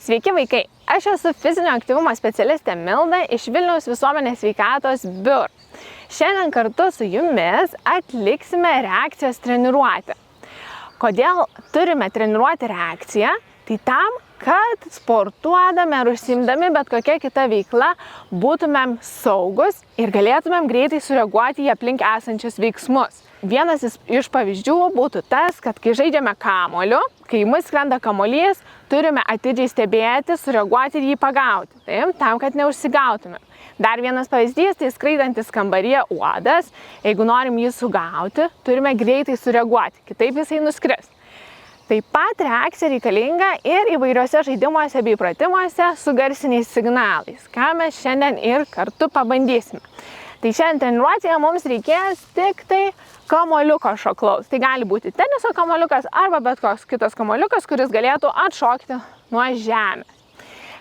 Sveiki vaikai, aš esu fizinio aktyvumo specialistė Milda iš Vilniaus visuomenės sveikatos biuro. Šiandien kartu su jumis atliksime reakcijos treniruotę. Kodėl turime treniruoti reakciją? Tai tam, kad sportuodami ar užsiimdami bet kokia kita veikla būtumėm saugus ir galėtumėm greitai sureaguoti į aplink esančius veiksmus. Vienas iš pavyzdžių būtų tas, kad kai žaidžiame kamuoliu, kai mus skrenda kamuolys, turime atidžiai stebėti, sureaguoti ir jį pagauti, taip, tam, kad neužsigautumėm. Dar vienas pavyzdys, tai skraidantis kambaryje uodas. Jeigu norim jį sugauti, turime greitai sureaguoti, kitaip jisai nuskris. Taip pat reakcija reikalinga ir įvairiuose žaidimuose bei pratimuose su garsiniais signalais, ką mes šiandien ir kartu pabandysime. Tai šiandien treniruotėje mums reikės tik tai kamuoliuko šoklaus. Tai gali būti teniso kamuoliukas arba bet koks kitas kamuoliukas, kuris galėtų atšokti nuo žemės.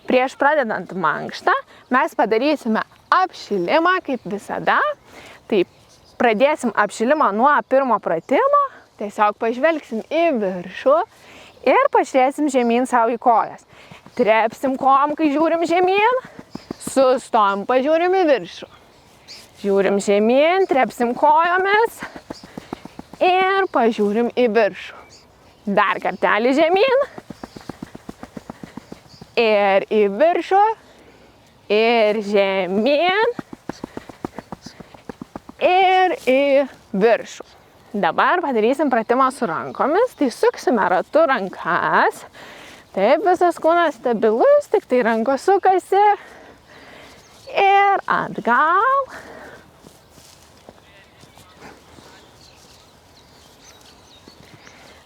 Prieš pradedant mankštą mes padarysime apšilimą kaip visada. Tai pradėsim apšilimą nuo pirmo pratimo, tiesiog pažvelgsim į viršų ir pažiūrėsim žemyn savo į kojas. Trepsim kojom, kai žiūrim žemyn, sustojam, pažiūrim į viršų. Žiūrim žemyn, trepsim kojomis ir pažiūrim į viršų. Dar kartelį žemyn ir į viršų ir žemyn ir į viršų. Dabar padarysim pratimą su rankomis, tai suksime ratu rankas. Taip, visas kūnas stabilus, tik tai rankos sukasi ir atgal.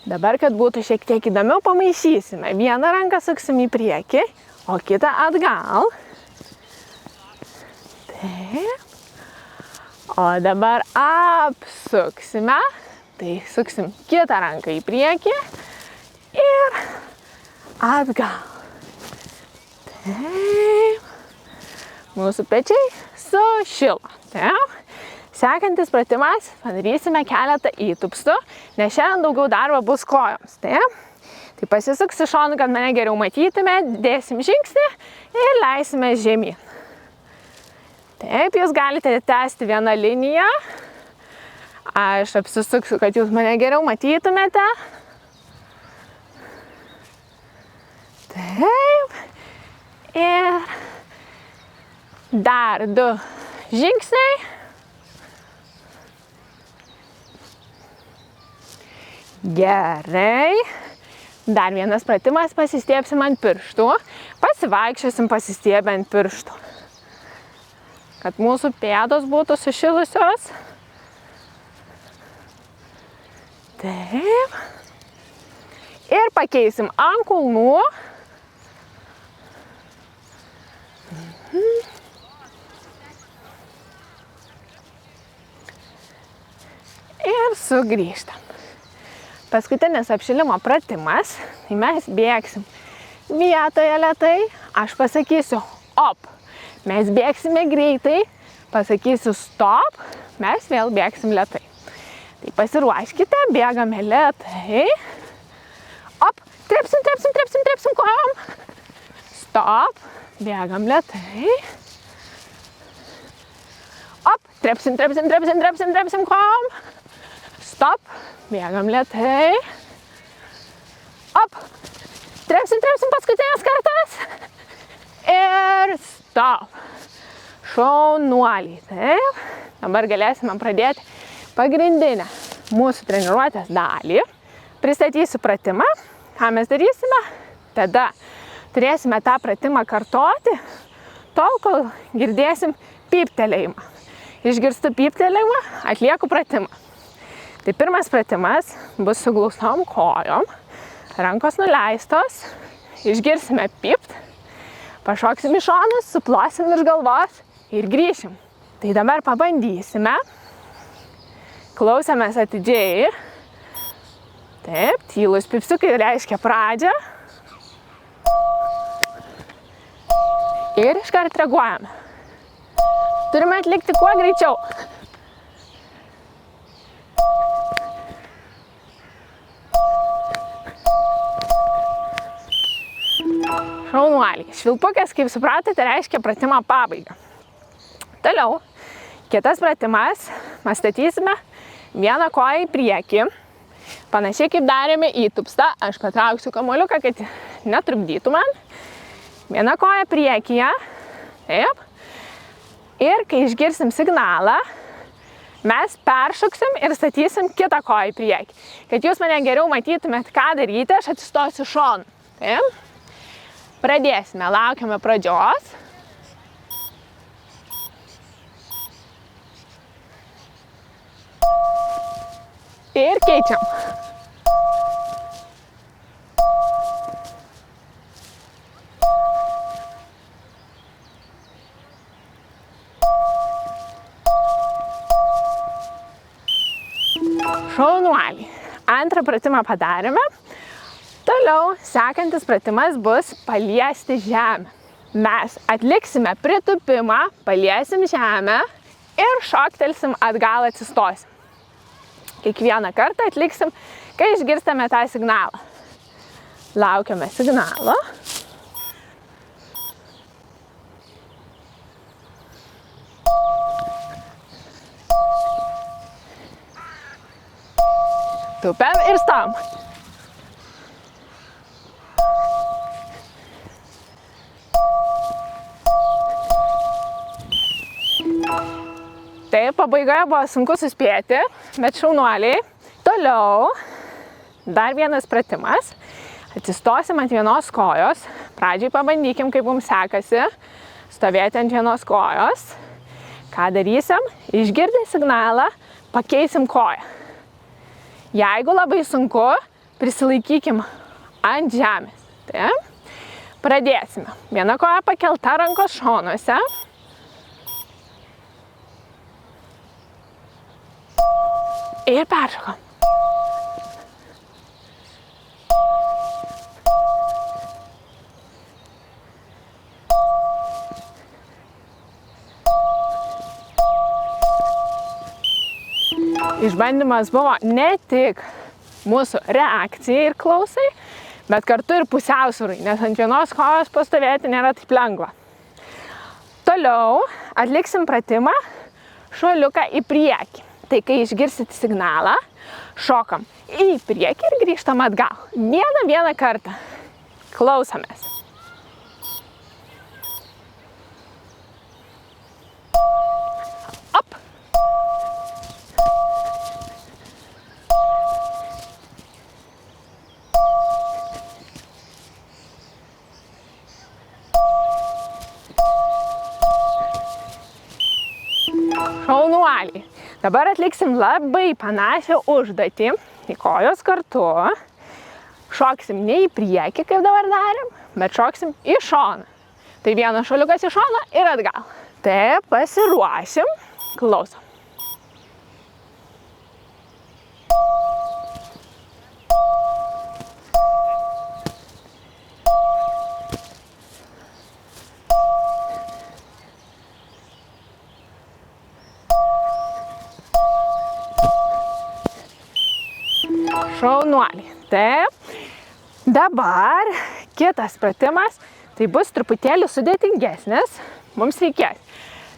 Dabar, kad būtų šiek tiek įdomiau, pamaišysime. Vieną ranką suksim į priekį, o kitą atgal. Taip. O dabar apsuksime. Tai suksim kitą ranką į priekį ir atgal. Taip. Mūsų pečiai sušilo. Taip. Sekantis pratimas padarysime keletą įtupstų, nes šiandien daugiau darbo bus kojoms. Tai pasisuksiu šonu, kad mane geriau matytume, dėsim žingsnį ir leisime žemyn. Taip, jūs galite tęsti vieną liniją. Aš apsisuksiu, kad jūs mane geriau matytumėte. Taip. Ir dar 2 žingsniai. Gerai. Dar vienas pratimas, pasistiebsim ant pirštų. Pasivaikščiosim pasistiebę ant pirštų. Kad mūsų pėdos būtų sušilusios. Taip. Ir pakeisim ant kulnų. Ir sugrįžtam. Paskutinis apšilimo pratimas, tai mes bėgsim vietoje lėtai, aš pasakysiu op, mes bėgsime greitai, pasakysiu stop, mes vėl bėgsim lėtai. Tai pasiruoškite, bėgame lėtai, op, trepsim, trepsim, trepsim, trepsim kojom, stop, bėgam lėtai, op, trepsim, trepsim, trepsim, trepsim, trepsim kojom, stop, bėgam lėtai. Op. Trepsim, trepsim paskutinės kartas. Ir stop. Šaunuoliai. Taip. Dabar galėsime pradėti pagrindinę mūsų treniruotės dalį. Pristatysiu pratimą, ką mes darysime. Tada turėsime tą pratimą kartoti, tol, kol girdėsim pyptelėjimą. Išgirstu pyptelėjimą, atlieku pratimą. Tai pirmas pratimas bus su glaustom kojom, rankos nuleistos, išgirsime pypt, pašoksim į šonus, suplosim virš galvos ir grįšim. Tai dabar pabandysime, klausomės atidžiai, taip, tylus pipsiukai reiškia pradžią ir iškart reaguojame. Turime atlikti kuo greičiau. Šaunuoliai. Švilpukės, kaip supratote, reiškia pratimą pabaigą. Toliau, kitas pratimas, mes statysime vieną koją į priekį. Panašiai kaip darėme įtupstą, aš patrauksiu kamuoliuką, kad netrukdytų man. Viena koja priekyje, taip. Ir kai išgirsim signalą, mes peršoksim ir statysim kitą koją į priekį. Kad jūs mane geriau matytumėt, ką daryti, aš atsistosiu šonu. Taip. Pradėsime, laukiame pradžios. Ir keičiam. Šaunuoliai. Antrą pratimą padarėme. Toliau sekantis pratimas bus paliesti žemę. Mes atliksime pritūpimą, paliesim žemę ir šoktelsim atgal atsistosim. Kiekvieną kartą atliksim, kai išgirstame tą signalą. Laukiame signalo. Tūpiam ir stom. Taip, pabaigoje buvo sunku suspėti, bet šaunuoliai. Toliau, dar vienas pratimas. Atsistosim ant vienos kojos. Pradžiai pabandykim, kaip mums sekasi stovėti ant vienos kojos. Ką darysim? Išgirdę signalą, pakeisim koją. Jeigu labai sunku, prisilaikykim ant žemės. Taip. Pradėsime. Viena koja pakelta, rankos šonuose. Ir peršokom. Išbandymas buvo ne tik mūsų reakcijai ir klausai, bet kartu ir pusiausvyrai, nes ant vienos kojos pastovėti nėra taip lengva. Toliau atliksim pratimą šuoliuką į priekį. Tai kai išgirsit signalą, šokam į priekį ir grįžtam atgal. Vieną kartą. Klausomės. Op. Šaunuoliai. Dabar atliksim labai panašią užduotį, į kojos kartu. Šoksim ne į priekį, kaip dabar darėm, bet šoksim į šoną. Tai vienas šuoliukas į šoną ir atgal. Taip, pasiruošim, klausom. Šaunuoliai. Taip. Dabar kitas pratimas, tai bus truputėlį sudėtingesnis. Mums reikės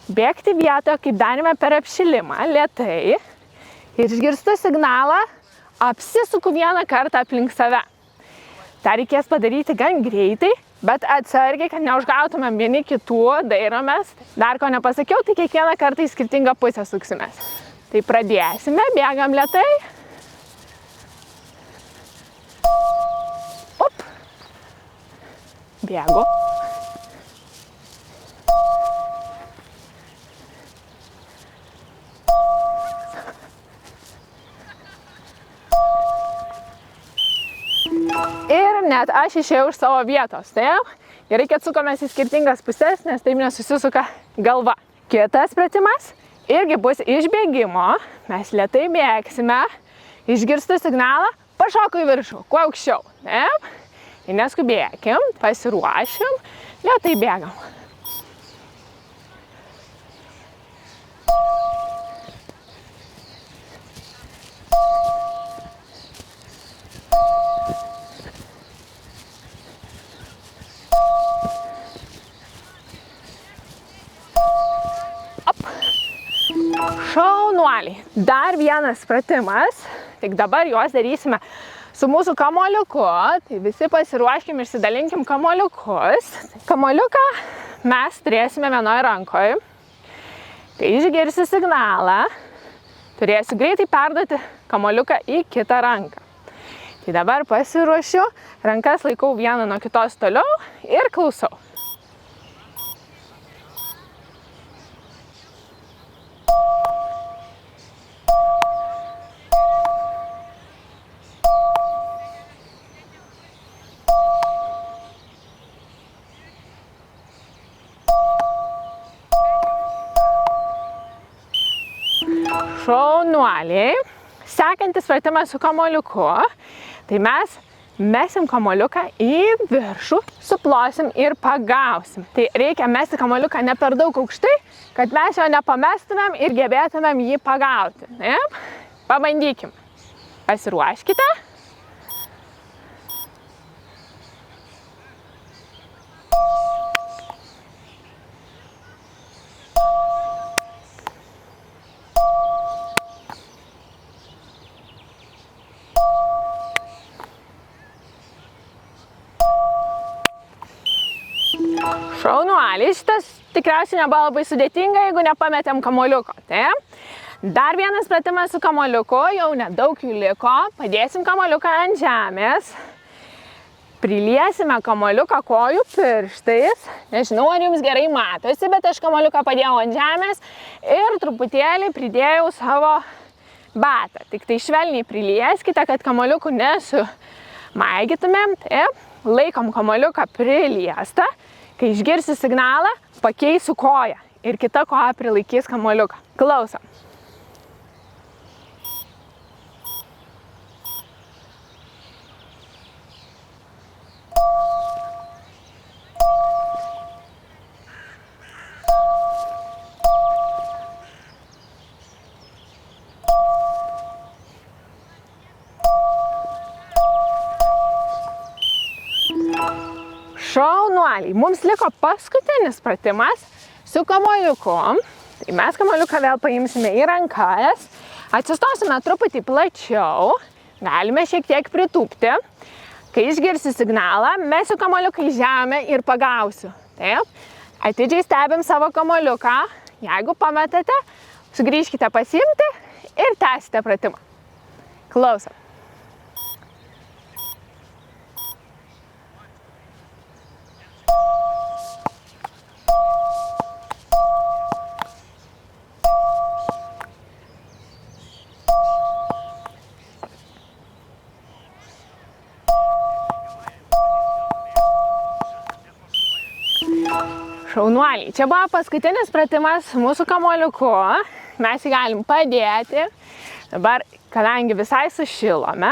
bėgti vietoje, kaip darėme per apšilimą, lėtai. Ir išgirstu signalą, apsisuku vieną kartą aplink save. Tai reikės padaryti gan greitai, bet atsargiai, kad neužgautumėm vieni kitų, dairomės. Dar ko nepasakiau, tai kiekvieną kartą į skirtingą pusę suksimės. Tai pradėsime, bėgam lėtai. Op. Bėgu. Ir net aš išėjau iš savo vietos, taip? Gerai, kad sukomės į skirtingas pusės, nes taip nesusisuka galva. Kitas pratimas irgi bus iš bėgimo. Mes lėtai bėgsime, išgirstu signalą, pašoku į viršų, kuo aukščiau, taip? Ir neskubėkim, pasiruošim, lėtai bėgam. Šaunuoliai. Dar vienas pratimas, tik dabar juos darysime su mūsų kamuoliuku. Tai visi pasiruoškim, išsidalinkim kamuoliukus. Kamuoliuką mes turėsime vienoje rankoje. Kai išgirsi signalą, turėsiu greitai perduoti kamuoliuką į kitą ranką. Tai dabar pasiruošiu, rankas laikau vieną nuo kitos toliau ir klausau. Šaunuoliai. Sekantis pratimas su kamuoliuku. Tai mes mesim kamuoliuką į viršų, suplosim ir pagausim. Tai reikia mesti kamuoliuką ne per daug aukštai, kad mes jo nepamestumėm ir gebėtumėm jį pagauti. Taip? Pabandykim. Pasiruoškite. Šaunuoliai, šitas tikriausiai nebuvo labai sudėtinga, jeigu nepametėm kamuoliuko. Taip? Dar vienas pratimas su kamuoliuku, jau nedaug jų liko. Padėsim kamuoliuką ant žemės. Priliesime kamuoliuką kojų pirštais. Nežinau, ar jums gerai matosi, bet aš kamuoliuką padėjau ant žemės ir truputėlį pridėjau savo batą. Tik tai švelniai prilieskite, kad kamuoliukų nesumaigytumėm. Taip? Laikom kamuoliuką priliestą. Kai išgirsi signalą, pakeisiu koją ir kita koja prilaikys kamuoliuką. Klausom. Šaunuoliai, mums liko paskutinis pratimas su kamuoliuku. Tai mes kamuoliuką vėl paimsime į rankas, atsistosime truputį plačiau, galime šiek tiek pritūpti. Kai išgirsi signalą, mesiu kamuoliuką į žemę ir pagausiu. Taip? Atidžiai stebim savo kamuoliuką. Jeigu pametate, sugrįžkite pasiimti ir tęsite pratimą. Klausom. Šaunuoliai, čia buvo paskutinis pratimas mūsų kamuoliuku. Mes jį galim padėti. Dabar, kadangi visai sušilome,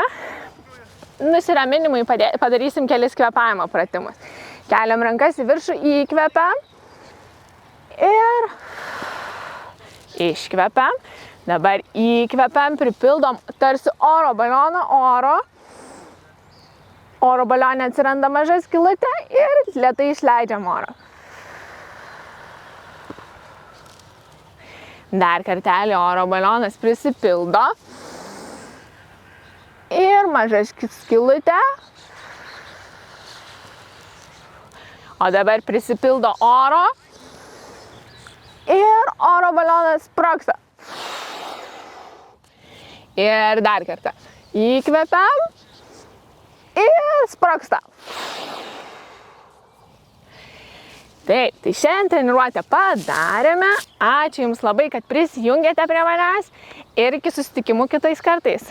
nusiraminimui padarysim kelis kvėpavimo pratimus. Keliam rankas į viršų, įkvepiam ir iškvepiam. Dabar įkvepiam, pripildom tarsi oro balioną oro. Oro balionė atsiranda maža skylutė ir lėtai išleidžiam oro. Dar kartelį oro balionas prisipildo ir maža skylutė. O dabar prisipildo oro ir oro balionas sprogsta. Ir dar kartą. Įkvepiam ir sprogsta. Taip, tai šiandien treniruotę padarėme. Ačiū Jums labai, kad prisijungėte prie manęs ir iki susitikimų kitais kartais.